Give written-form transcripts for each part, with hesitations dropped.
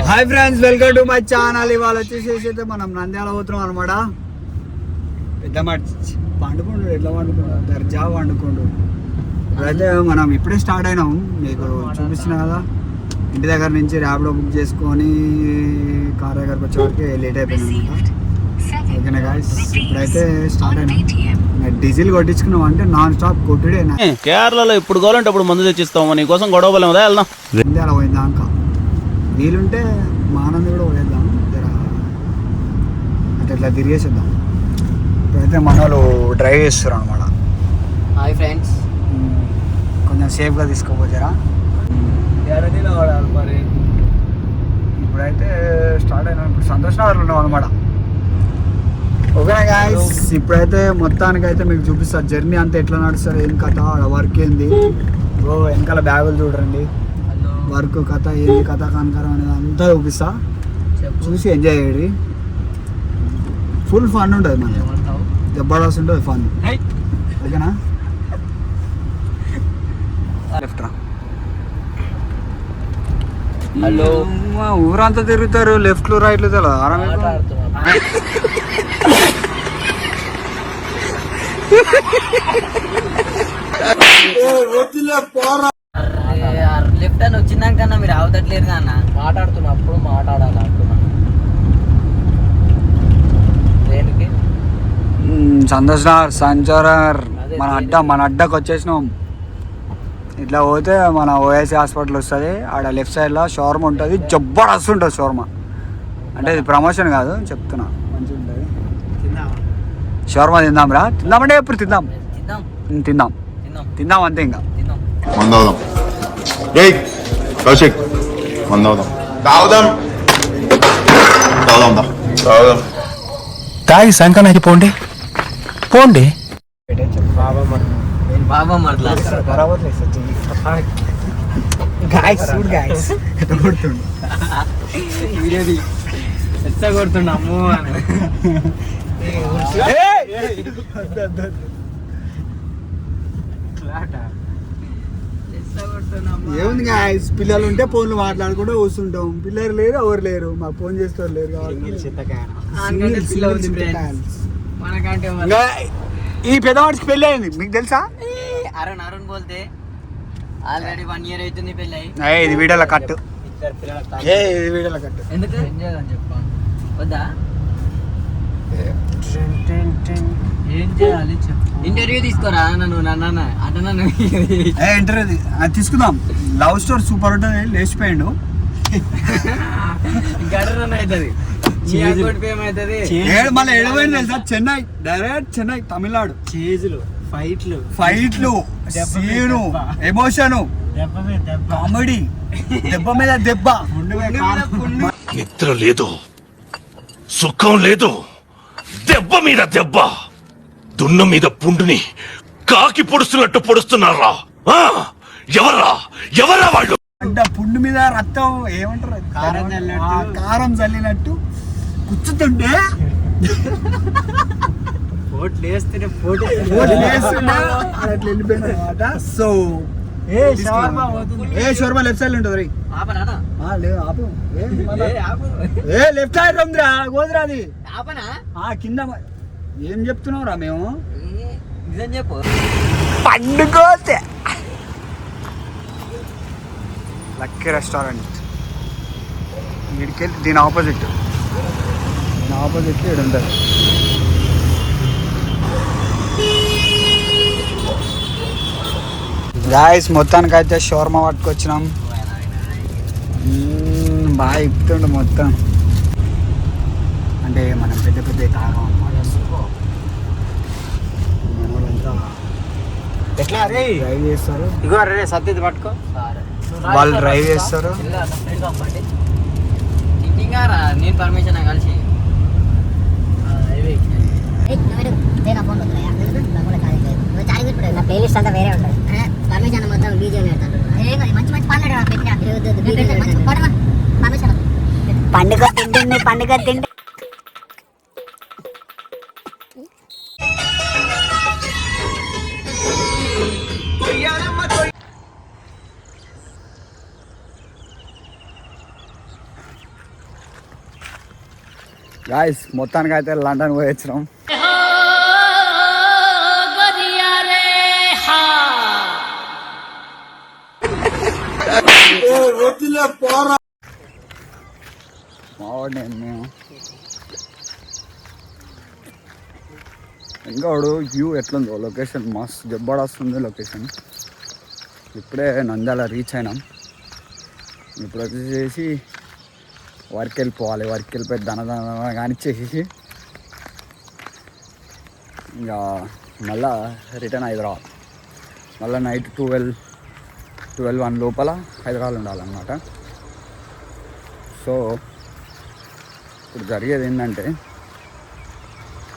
Hi friends, welcome to my channel. ఇవాళ వచ్చేసి మనం నంద్యాల పోతున్నాం అనమాట. పెద్ద పండుకోండు, ఎట్లా పండుకున్నాడు, దర్జా పండుకోండు. ఇప్పుడైతే మనం ఇప్పుడే స్టార్ట్ అయినాం, మీకు చూపిస్తున్నా కదా. ఇంటి దగ్గర నుంచి ర్యాపిడో బుక్ చేసుకొని కార్ దగ్గరకు వచ్చేవరకు లేట్ అయిపోయింది అనమాట. ఓకేనా గాయ్స్, ఇప్పుడైతే స్టార్ట్ అయినాం. డీజిల్ కొట్టించుకున్నాం అంటే నాన్ స్టాప్ కొట్టుడే. కేరళలో ఇప్పుడు కావాలంటే అప్పుడు మందు తెచ్చిస్తాము, నీకోసం గొడవ పోలేము. వెళ్దాం నంద్యాల పోయిందాక వీలుంటే మానంది కూడా పోయేద్దాం, అంటే ఇట్లా తిరిగేసేద్దాం. ఇప్పుడైతే మన వాళ్ళు డ్రైవ్ చేస్తారు అనమాట. హాయ్ ఫ్రెండ్స్, కొంచెం సేఫ్గా తీసుకోపోతారా. మరి ఇప్పుడైతే స్టార్ట్ అయినా, ఇప్పుడు సంతోష్ నగర్లో ఉన్నాం అనమాట. ఓకేనా గాయ్స్, ఇప్పుడైతే మొత్తానికైతే మీకు చూపిస్తారు జర్నీ అంతా ఎట్లా నడుస్తారు, ఏం కథ, వర్క్ ఏంది. వెనకాల బ్యాగులు చూడండి, వర్క్ కథ ఏంది, కథ కనకరం అనేది అంతా చూపిస్తా. చూసి ఎంజాయ్ చేయండి. ఫుల్ ఫన్ ఉంటుంది, మన జబర్దస్త్ ఉంటుంది ఫన్. ఓకేనా, లెఫ్ట్ రా. హలో, ఊరంతా తిరుగుతారు, లెఫ్ట్లు రైట్లు తెలియదు. లెఫ్ట్ అని వచ్చిందాక మీరు అవతట్లేరు కన్నా. మాట్లాడుతున్నప్పుడు మాట్లాడాలి అంటున్నా. దేనికి సంతోష్ నగర్ సంచారర్ మన అడ్డకు వచ్చేసినాం. ఇట్లా పోతే మన ఓఎస్సీ హాస్పిటల్ వస్తుంది. ఆడ లెఫ్ట్ సైడ్లో షవర్మా ఉంటుంది, జబర్దస్త్ ఉంటుంది షవర్మా. అంటే ఇది ప్రమోషన్ కాదు, చెప్తున్నా, మంచిగా ఉంటుంది. షవర్మా తిందాం రా. తిందామంటే ఎప్పుడు తిందాం తిందాం అంతే. ఇంకా తాగి సంకనాకి పోండి పోండి. కొడుతున్నాము. ఏముంది గాయ్స్, పిల్లలు ఉంటే ఫోన్లు మాట్లాడుకుంటూ కూర్చుంటాం. పిల్లలు లేరు, ఎవరు లేరు, మాకు ఫోన్ చేస్తారు లేరు. ఈ పెద్దవాడికి పెళ్ళి అయింది, మీకు తెలుసా? అరుణ్ బోల్తే ఆల్రెడీ 1 year అవుతుంది పెళ్ళి. ఇది వీడియోలో కట్టు, ఇది వీడియోలో కట్టు. ఎందుకు చెప్పా వద్దా? ఏం చేయాలి చెప్పు. ఇంటర్వ్యూ తీసుకోరా నన్ను ఇంటర్వ్యూ తీసుకుందాం. లవ్ స్టోరీ సూపర్ ఉంటుంది, లేచిపోయాడు. మళ్ళీ ఎడబోయింది తెలుసా? చెన్నై, డైరెక్ట్ చెన్నై, తమిళనాడు. చేజులు, ఫైట్లు, సీను, ఎమోషను, కామెడీ, దెబ్బ మీద దెబ్బ. నిద్ర లేదు, సుఖం లేదు, దెబ్బ మీద దెబ్బ, దున్న మీద పుండుని కాకి పొడుస్తున్నట్టు పొడుస్తున్నారా? ఎవరా వాళ్ళు? అంటే పుండు మీద రక్తం ఏమంటారు, కారం చల్లినట్టు కూర్చుతుంటే వెళ్ళిపోయినమాట. సో షోర్మా లెఫ్ట్ సైడ్ ఉంటుంది. లెఫ్ట్ సైడ్ ఉందిరా, గోదిరా అది కింద. ఏం చెప్తున్నావు రా మేము? చెప్పు. పండుకోతే లక్కీ రెస్టారెంట్ వీడికెళ్ళి దీని ఆపోజిట్ ఇక్కడ ఉంటుంది. గాయస్, మొత్తానికైతే షవర్మా పట్టుకొచ్చినాం. బాగా ఇప్పుతుండు మొత్తం. అంటే మనం పెద్ద తాగం అన్నమాట. మనోళ్ళంతా ఎట్లా డ్రైవ్ చేస్తారు. ఇగో రే సత్యది పట్టుకో. వాళ్ళు డ్రైవ్ చేస్తారు. నేను పర్మిషన్ కలిసి ప్లేలిస్ట్ అంతా వేరే ఉంటుంది. పర్మిషన్ మొత్తం బీజే పండుగ తింటే గాయస్ మొత్తానికి అయితే లండన్ పోయి వచ్చినాం. మావాడు మేము ఇంకా వాడు వ్యూ ఎట్లుందో లొకేషన్ మస్తు జబ్బడాస్తుంది లొకేషన్. ఇప్పుడే నంద్యాల రీచ్ అయినాం. ఇప్పుడు వచ్చేసి వర్క్ వెళ్ళిపోవాలి. వర్క్ వెళ్ళిపోయి దన కానిచ్చేసేసి ఇంకా మళ్ళా రిటర్న్ హైదరాబాద్. మళ్ళీ నైట్ 12-1 లోపల హైదరాబాద్ ఉండాలన్నమాట. సో ఇప్పుడు జరిగేది ఏంటంటే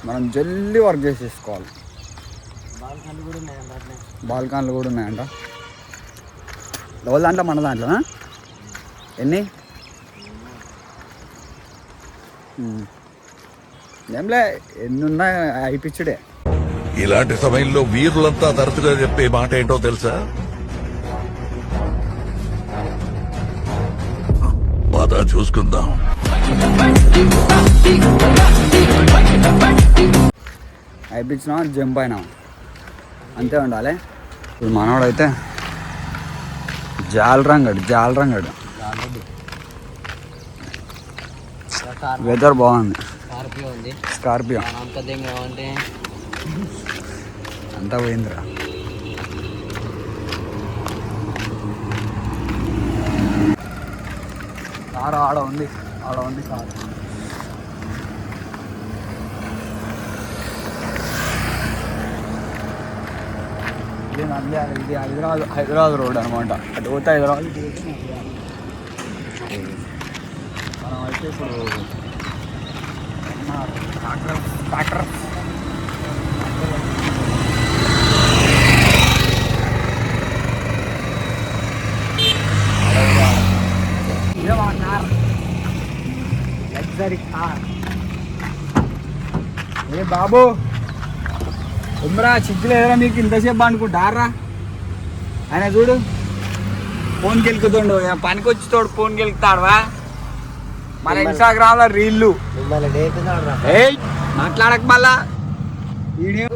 మనం జల్దీ వర్క్ చేసేసుకోవాలి. బాల్కన్లు కూడా ఉన్నాయంట. ఎవరి దాంట్లో మన దాంట్లోనా? ఎన్ని ఏంలే ఎన్ని ఉన్నాయి అయిపించుడే. ఇలాంటి సమయంలో వీరులంతా తరచుగా చెప్పే మాట ఏంటో తెలుసా? పద చూసుకుందాం. అయిపించినా జంప్ అయినా అంతే ఉండాలి. ఇప్పుడు మనవాడైతే జాలరంగడు వెదర్ బాగుంది. స్కార్పియో అంతా పోయిందిరా. కారు ఆడ ఉంది కారు. ఇది నంద్యాల, ఇది హైదరాబాద్ రోడ్ అనమాట. అటు పోతే హైదరాబాద్, ఇటు పోతే నంద్యాల. మనం అయితే ఇప్పుడు ట్రాక్టర్ లగ్జరీ కార్. ఏ బాబు ఉమ్రా చిక్కులు ఎదురా మీకు ఇంతసేపు అనుకుంటారా? ఆయన చూడు ఫోన్ గెలుకుతుండు. పనికి వచ్చి తోడు ఫోన్ గెలుకుతాడువా? మన ఇన్స్టాగ్రామ్ లో రీల్లు మాట్లాడక మళ్ళా వీడియో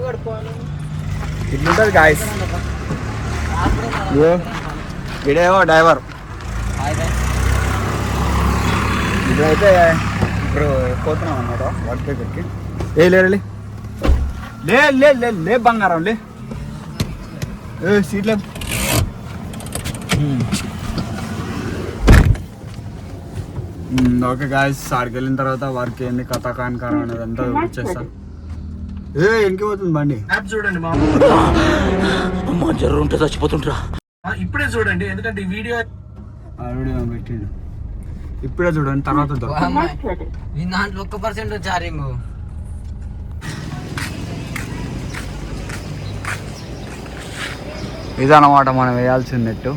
ఇట్లుంటది గాయస్. వీడేమో డ్రైవర్. ఇప్పుడైతే పోతున్నాం అన్నమాట వర్క్ దగ్గరికి. లే బంగారం లే సీట్లే. ఓకే గాయస్, ఆడికి వెళ్ళిన తర్వాత వర్క్ ఏంది కథ కానికారం అనేది అంతా వచ్చేస్తాను. ఇంకే పోతుంది బండి. చూడండి జరుగుంటే చచ్చిపోతుంటా. ఇప్పుడే చూడండి, ఎందుకంటే ఈ వీడియో పెట్టిండు. ఇప్పుడే చూడండి, తర్వాత దాంట్లో 1% చార్జింగ్. ఇదన్నమాట మనం వేయాల్సిన నెట్టు.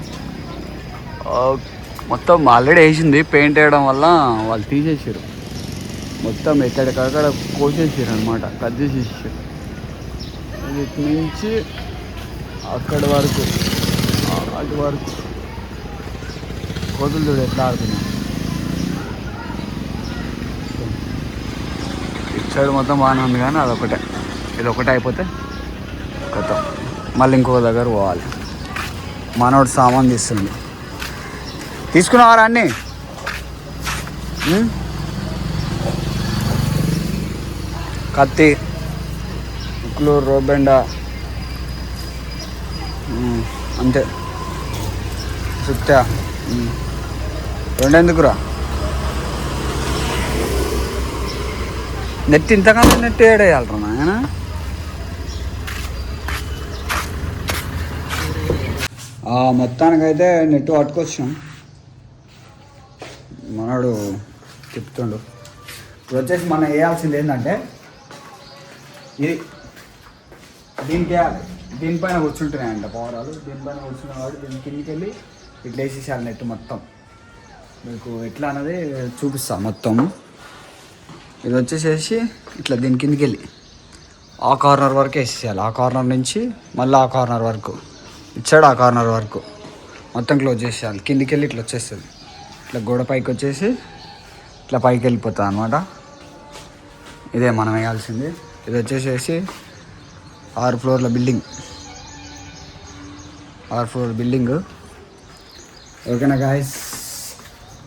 మొత్తం ఆల్రెడీ వేసింది. పెయింట్ వేయడం వల్ల వాళ్ళు తీసేసారు. మొత్తం ఎక్కడికక్కడ కోసేసారు అనమాట, కట్ చేసేసారు. ఇటు నుంచి అక్కడి వరకు అటు వరకు కోతులు చూడు ఎట్లా ఆడుతున్నాయి. ఇటు సైడ్ మొత్తం బాగానే ఉంది కానీ అదొకటే, ఇది ఒకటే అయిపోతే కొత్త మళ్ళీ ఇంకొక దగ్గర పోవాలి. మనోడు సామాన్ తీస్తుంది. తీసుకున్నావారా అన్నీ? కత్తి, ఉక్కులు, రోబెండ అంతే. సుత్తా రెండెందుకురా? నెట్ ఇంతకన్నా నెట్ ఏడేయాలరా నాయన. మొత్తానికైతే నెట్ పట్టుకొచ్చాం. మనోడు చెప్తుండు. ఇప్పుడు వచ్చేసి మనం వేయాల్సింది ఏంటంటే ఇది దీనికి వేయాలి. దీనిపైన కూర్చుంటున్నాయంట పవరాలు. దీనిపైన కూర్చున్న వాడు దీని కిందికి వెళ్ళి ఇట్లా వేసేసారు నెట్ మొత్తం. మీకు ఎట్లా అన్నది చూపిస్తా మొత్తం. ఇది వచ్చేసేసి ఇట్లా దీని కిందికి వెళ్ళి ఆ కార్నర్ వరకు వేసేయాలి. ఆ కార్నర్ నుంచి మళ్ళీ ఆ కార్నర్ వరకు, ఇచ్చాడు ఆ కార్నర్ వరకు మొత్తం క్లోజ్ చేసేయాలి. కిందికి వెళ్ళి ఇట్లా వచ్చేస్తుంది. ఇట్లా గోడ పైకి వచ్చేసి ఇట్లా పైకి వెళ్ళిపోతుంది అనమాట. ఇదే మనం వేయాల్సింది. ఇది వచ్చేసేసి 6 ఫ్లోర్ల బిల్డింగ్, 6 ఫ్లోర్ బిల్డింగ్. ఓకేనా గాయస్,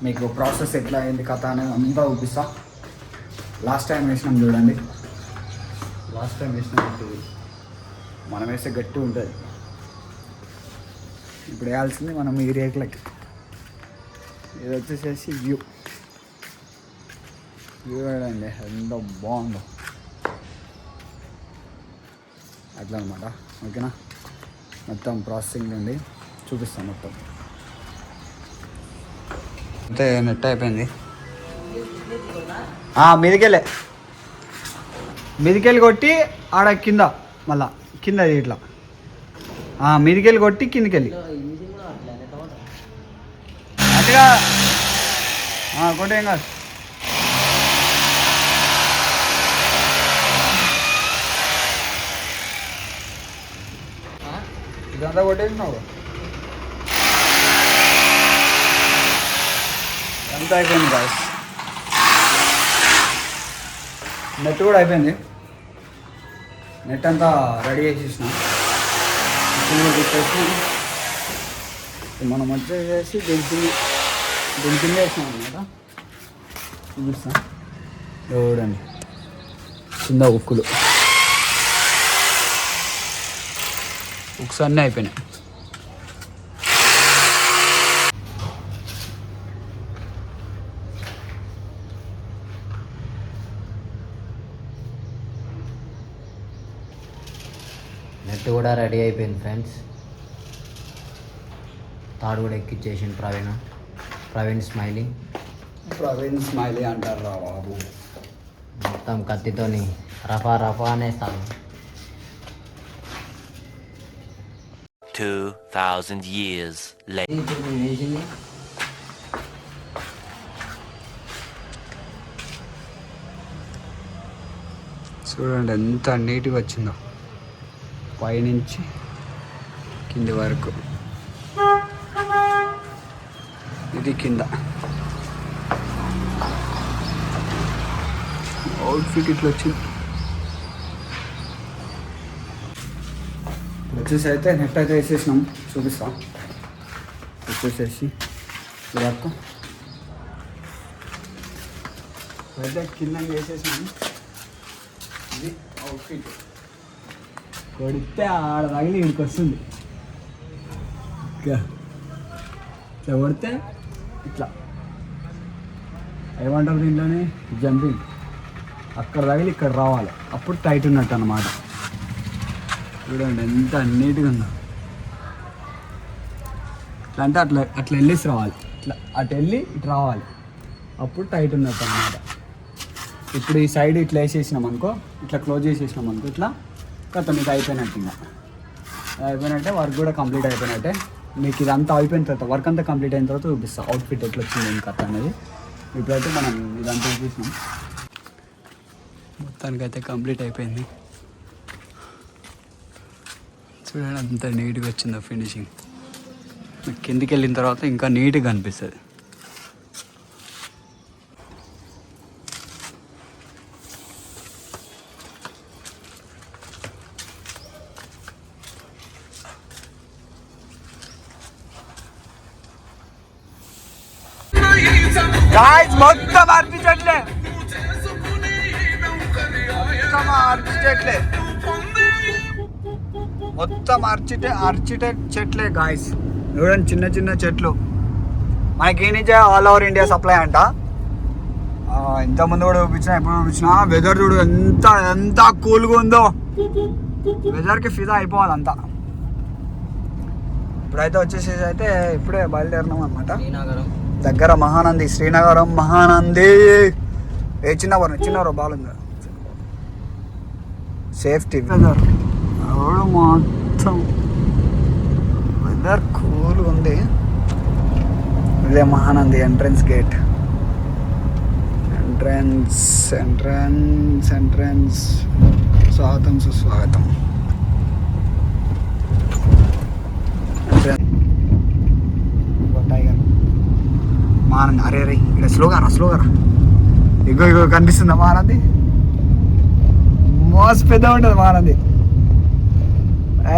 మీకు ప్రాసెస్ ఎట్లా అయింది కథ అనేది అంతా చూపిస్తా. లాస్ట్ టైం వేసినాం చూడండి, లాస్ట్ టైం వేసినట్టు మనం వేస్తే గట్టి ఉంటుంది. ఇప్పుడు వేయాల్సింది మనం ఈ రేకులకి. ఇది వచ్చేసేసి వ్యూ చూడండి ఎంత బాగుందో అట్లా అనమాట. ఓకేనా, మొత్తం ప్రాసెసింగ్ నుండి చూపిస్తాం మొత్తం. అంతే నెట్ అయిపోయింది. మీదికెళ్ళి కొట్టి ఆడ కింద, మళ్ళా కింద ఇట్లా మీదికెళ్ళి కొట్టి కిందికెళ్ళి అట్టుగా కొట్టేం కాదు. ఇదంతా కొట్టేసినావు, అంతా అయిపోయింది గాయస్. నెట్ కూడా అయిపోయింది, నెట్ అంతా రెడీ చేసేసిన. మనం వచ్చేసి దీని కింద వేసినాం అనమాట. చూపిస్తాం చూడండి, కింద ఉక్కులు ఉక్స్ అన్నీ అయిపోయినాయి. నెట్ కూడా రెడీ అయిపోయింది ఫ్రెండ్స్. తాడు కూడా ఎక్కిచ్చేసింది ప్రవీణ్ స్మైలీ అంటారు రా బాబు. మొత్తం కత్తితోని రఫా అనేస్తాను. 2000 years later. ఇప్పుడు మేము వేసింది చూడండి ఎంత నీట్గా వచ్చిందో, పైనుంచి కింది వరకు. ఇది కింద అవుట్ఫిట్ ఇట్లా వచ్చింది. వచ్చేసి అయితే నెట్ అయితే వేసేసినాం, చూపిస్తాం. వచ్చేసేసి వరకు అయితే కింద వేసేసినాం. ఇది అవుట్ఫిట్. కొడితే ఆడ తగిలి ఇక్కడికి వస్తుంది, ఇట్లా కొడితే ఇట్లా ఏమంటారు దీంట్లోనే జంపింగ్. అక్కడ తగిలి ఇక్కడ రావాలి, అప్పుడు టైట్ ఉన్నట్టు అన్నమాట. చూడండి ఎంత నీట్గా ఉందో. ఇట్లా అంటే అట్లా వెళ్ళేసి రావాలి, ఇట్లా అటు వెళ్ళి ఇటు రావాలి, అప్పుడు టైట్ ఉన్నట్టు అన్నమాట. ఇప్పుడు ఈ సైడ్ ఇట్లా వేసేసినాం అనుకో, ఇట్లా క్లోజ్ చేసేసినాం అనుకో, ఇట్లా కథ మీకు అయిపోయినట్టు. ఇంకా అయిపోయినట్టే, వర్క్ కూడా కంప్లీట్ అయిపోయినట్టే. మీకు ఇదంతా అయిపోయిన తర్వాత, వర్క్ అంతా కంప్లీట్ అయిన తర్వాత చూపిస్తాను అవుట్ఫిట్ ఎట్లా వచ్చింది ఏం కథ అనేది. ఇప్పుడైతే మనం ఇదంతా చూపిస్తున్నాం. మొత్తానికైతే కంప్లీట్ అయిపోయింది. చూడండి అంత నీట్గా వచ్చిందో ఫినిషింగ్. కిందికి వెళ్ళిన తర్వాత ఇంకా నీట్గా అనిపిస్తుంది. మొత్తం అర్పించట్లే, మొత్తం ఆర్చిటెక్ట్ చెట్లే గాయస్. చూడండి చిన్న చిన్న చెట్లు. మనకి ఏ నుంచే ఆల్ ఓవర్ ఇండియా సప్లై అంట. ఇంతకుముందు కూడా చూపించిన, ఎప్పుడు చూపించినా. వెదర్ చూడు ఎంత కూల్గా ఉందో, వెదర్కి ఫిదా అయిపోవాలంతా. ఇప్పుడైతే వచ్చేసేసి అయితే ఇప్పుడే బయలుదేరినాం అనమాట. దగ్గర మహానంది, శ్రీనగరం మహానంది. చిన్నవరం బాగుంది. సేఫ్టీ వెదర్ మొత్తం వెదర్ కూల్గా ఉంది. ఇదే మహానంది ఎంట్రన్స్ గేట్. ఎంట్రన్స్ స్వాగతం సుస్వాగతం. టైగర్ మహానంది. అరే ఇక్కడ స్లోగా రా. ఇగో కనిపిస్తుందా మహానంది? మస్తు పెద్ద ఉంటుంది మానంది.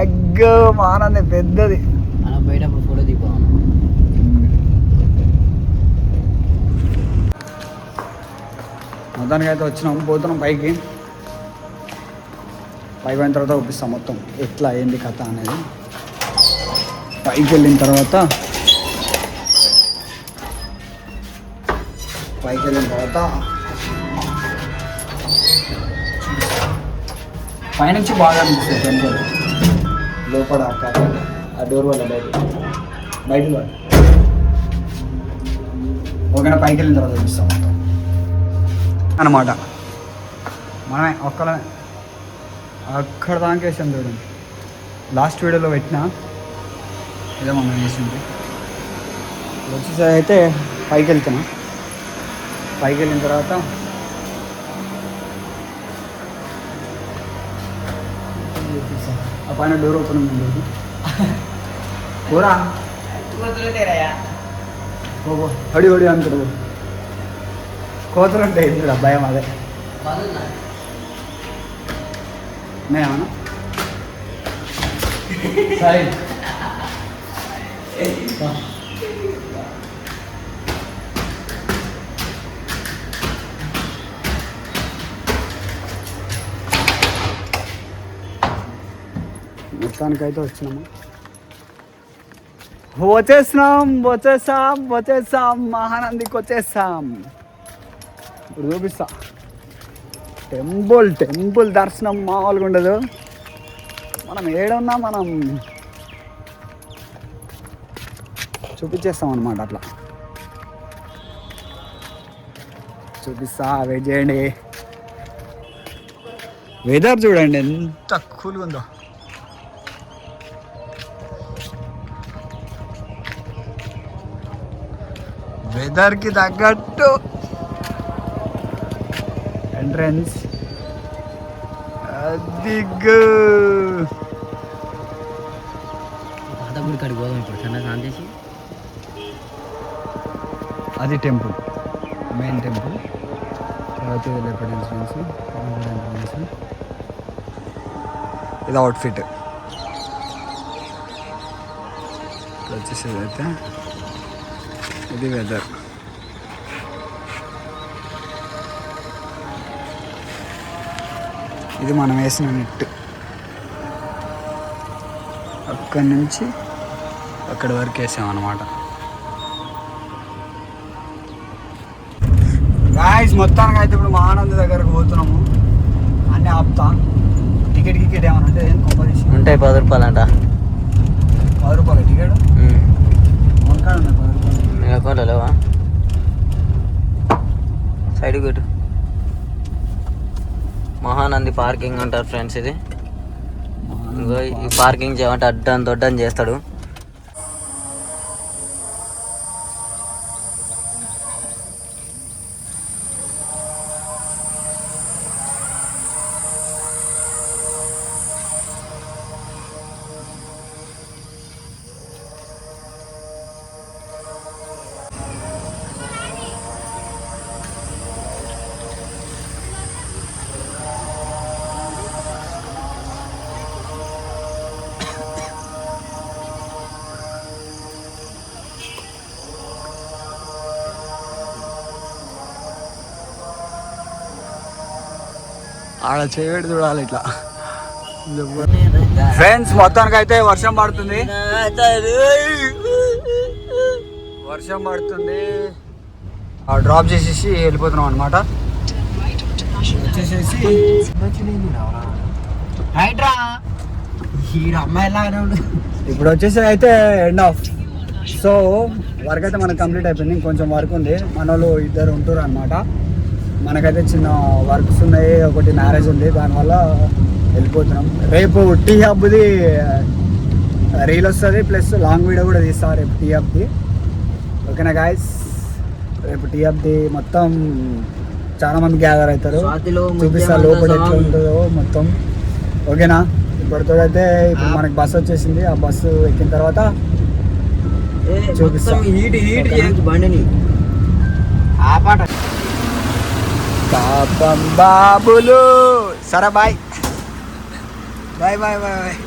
ఎగ్ మానంది పెద్దది. అలా బయట ఫోటో దిగు. మొత్తానికి అయితే వచ్చినాం, పోతున్నాం పైకి. పైకి పోయిన తర్వాత చూపిస్తాం మొత్తం ఎట్లా ఏంది కథ అనేది. పైకి వెళ్ళిన తర్వాత పైనుంచి బాగా అనిపిస్తుంది టెంపుల్. లోపల ఆ డోర్ వల్ల బయట ఓకేనా. పైకి వెళ్ళిన తర్వాత చూపిస్తాం అన్నమాట. మనమే ఒక్కలమే అక్కడ దాకేసాం చూడండి. లాస్ట్ వీడియోలో పెట్టిన ఏదో మనం వేసింది. వచ్చేసరి అయితే పైకి వెళ్తున్నా. పైకి వెళ్ళిన తర్వాత ఆ పైన డోర్ ఓపెన్ ఉంది. కూరా హడి హడి అంటాడు. కోతలు ఉంటాయి ఇందులో భయం. అదే మేమన్నా సరే మొత్తానికైతే వచ్చినాము. వచ్చేసాం మహానందికి వచ్చేసాం. ఇప్పుడు చూపిస్తా. టెంపుల్ దర్శనం మామూలుగా ఉండదు. మనం ఏడున్నా మనం చూపించేస్తాం అన్నమాట. అట్లా చూపిస్తా, వెయిట్ చేయండి. వెదర్ చూడండి ఎంత కూల్గా ఉందో. వెదర్కి తగ్గట్టు ఎంట్రన్స్ అదిగో. పాత గుడి కాడికి పోదాం ఇప్పుడు శాంతేసి. అది టెంపుల్, మెయిన్ టెంపుల్. తర్వాత లేపటి ఎంట్రన్స్, ఇది అవుట్ఫిట్. వచ్చేసేది అయితే ఇది వెదర్. ఇది మనం వేసిన నెట్. అక్కడి నుంచి అక్కడి వరకు వేసామన్నమాట. గాయ్స్ మొత్తానికి అయితే ఇప్పుడు మహానంది దగ్గరకు పోతున్నాము. అన్నీ ఆపుతా. టికెట్ ఏమన్నా అంటే ఏం కాంపిటీషన్ ఉంటాయి. 10 రూపాయలు అంట. 10 రూపాయలు టికెట్. వంకాయ ఉన్నాయి 10 రూపాయలు. నీ అకౌంట్లో లేవా? సైడ్ పెట్టు. మహానంది పార్కింగ్ అంటారు ఫ్రెండ్స్. ఇది ఇంకో ఈ పార్కింగ్ చేయమంటే అడ్డం దొడ్డం చేస్తాడు. ఆడ చేయబెట్టి చూడాలి ఇట్లా. ఫ్రెండ్స్ మొత్తానికి అయితే వర్షం పడుతుంది. డ్రాప్ చేసేసి వెళ్ళిపోతున్నాం అనమాట. వచ్చేసేసి ఇప్పుడు వచ్చేసి అయితే ఎండ్ ఆఫ్. సో వర్క్ అయితే మనకు కంప్లీట్ అయిపోయింది. ఇంకొంచెం వర్క్ ఉంది. మన వాళ్ళు 2 ఉంటారు అనమాట. మనకైతే చిన్న వర్క్స్ ఉన్నాయి. ఒకటి మ్యారేజ్ ఉంది, దానివల్ల వెళ్ళిపోతున్నాం. రేపు టీ హబ్ది రీల్ వస్తుంది, ప్లస్ లాంగ్ వీడియో కూడా తీస్తారు రేపు టీ హబ్ది. ఓకేనా గాయస్. రేపు టీ హబ్ది మొత్తం చాలా మంది గ్యాదర్ అవుతారు. చూపిస్తా లోపల ఎట్లా ఉంటుందో మొత్తం. ఓకేనా. ఇప్పటితో అయితే ఇప్పుడు మనకి బస్సు వచ్చేసింది. ఆ బస్సు ఎక్కిన తర్వాత చూపిస్తా. బండిని పాపం బాబులు. సరే bye. Bye bye bye bye.